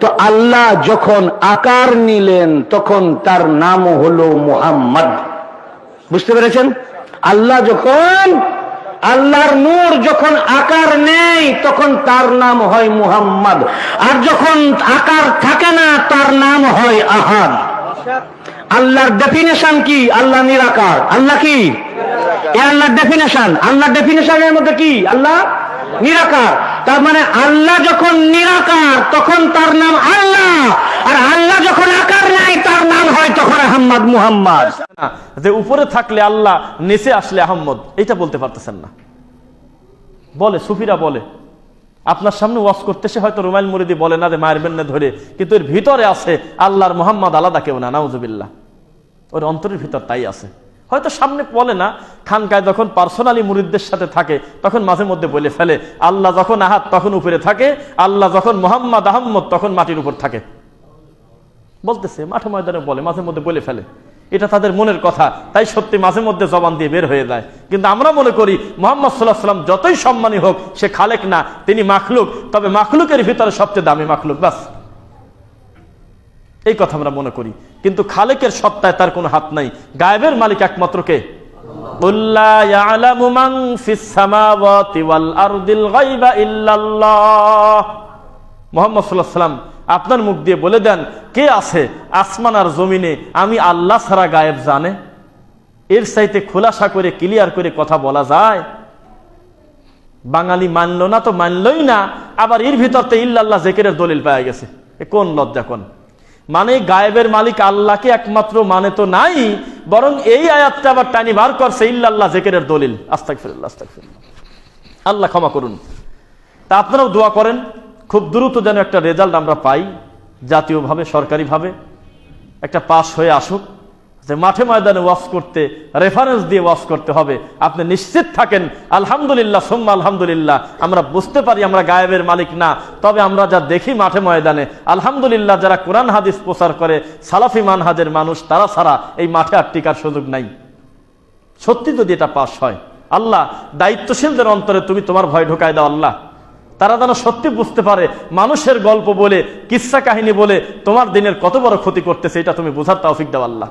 তো আল্লাহ যখন আকার নিলেন তখন তার নাম হলো মুহাম্মদ। বুঝতে পেরেছেন? আল্লাহ যখন, আল্লাহর নূর যখন আকার নেই তখন তার নাম হয় মুহাম্মদ, আর যখন আকার থাকে না তার নাম হয় আহাদ। আল্লাহর ডেফিনেশন কি? আল্লাহ নিরাকার। আল্লাহ কি? আল্লাহর ডেফিনেশন, আল্লাহর ডেফিনেশনের মধ্যে কি? আল্লাহ নিরাকার। তার মানে আল্লাহ যখন নিরাকার তখন তার নাম আল্লাহ, আর আল্লাহ যখন আকার নাই তার নাম হয় তখন আহমদ, মুহাম্মদ। যে উপরে থাকলে আল্লাহ, নিচে আসলে আহমদ, এটা বলতে পারতেছেন না। বলে সুফিরা বলে, আপনার সামনে ওয়াজ করতেছে হয়তো রুমাইল মুরিদি বলে না যে মারবেন না ধরে, কিন্তু এর ভিতরে আছে আল্লাহর মুহাম্মদ আলাদা কেউ না, নাউজুবিল্লাহ। ওর অন্তরের ভিতর তাই আছে, হয়তো সামনে বলে না। খানকায় যখন পার্সোনালি মুরিদদের সাথে থাকে তখন মাঝে মধ্যে বলে ফেলে, আল্লাহ যখন আহাদ তখন উপরে থাকে, আল্লাহ যখন মুহাম্মদ আহমদ তখন মাটির উপর থাকে। বলতেছে মাঠে ময়দানে বলে, মাঝে মধ্যে বলে ফেলে, এটা তাদের মনের কথা, তাই সত্যি মাঝে মধ্যে জবান দিয়ে বের হয়ে যায়। কিন্তু আমরা মনে করি মুহাম্মদ সাল্লাল্লাহু আলাইহি ওয়াসাল্লাম যতই সম্মানী হোক, সে খালেক না, তিনি মাখলুক। তবে মাখলুকের ভিতরে সবচেয়ে দামি মাখলুক, বাস এই কথা আমরা মনে করি। কিন্তু খালেকের সত্তায় তার কোনো হাত নাই। গায়েবের মালিক একমাত্র কে? কুল্লা ইয়ালামু মান ফিস সামাওয়াতি ওয়াল আরদিল গায়বা ইল্লাল্লাহ। মুহাম্মদ সাল্লাল্লাহু আলাইহি ওয়াসাল্লাম আপনার মুখ দিয়ে বলে দেন, কে আছে আসমান আর জমিনে আমি আল্লাহ ছাড়া গায়েব জানে? এর চাইতে খোলাসা করে ক্লিয়ার করে কথা বলা যায়? বাঙালি মানল না তো মানলই না, আবার এর ভিতরতে ইল্লাল্লাহ জিকিরের দলিল পাওয়া গেছে। কোন লজ্জা! কোন মানে গায়েবের মালিক আল্লাহকে একমাত্র মানে তো নাই, বরং এই আয়াতটা আবার টানি বার করছে ইল্লাল্লাহ জিকিরের দলিল। আস্তাগফিরুল্লাহ, আস্তাগফিরুল্লাহ। আল্লাহ ক্ষমা করুন। তা আপনারাও দোয়া করেন খুব দ্রুত যেন একটা রেজাল্ট আমরা পাই, জাতীয়ভাবে সরকারিভাবে একটা পাস হয়ে আসুক। যে মাঠে ময়দানে ওয়াজ করতে রেফারেন্স দিয়ে ওয়াজ করতে হবে, আপনি নিশ্চিত থাকেন আলহামদুলিল্লাহ সুম্মা আলহামদুলিল্লাহ। আমরা বুঝতে পারি আমরা গায়েবের মালিক না, তবে আমরা যা দেখি মাঠে ময়দানে আলহামদুলিল্লাহ, যারা কোরআন হাদিস প্রচার করে সালাফি মানহাজের মানুষ, তারা ছাড়া এই মাঠে আর টিকার সুযোগ নাই। সত্যি যদি এটা পাস হয়, আল্লাহ দায়িত্বশীলদের অন্তরে তুমি তোমার ভয় ঢোকায় দাও আল্লাহ, তারা যেন সত্যি বুঝতে পারে মানুষের গল্প বলে, কিচ্ছা কাহিনী বলে তোমার দিনের কত বড় ক্ষতি করতেছে, এটা তুমি বোঝার তৌফিক দাও আল্লাহ।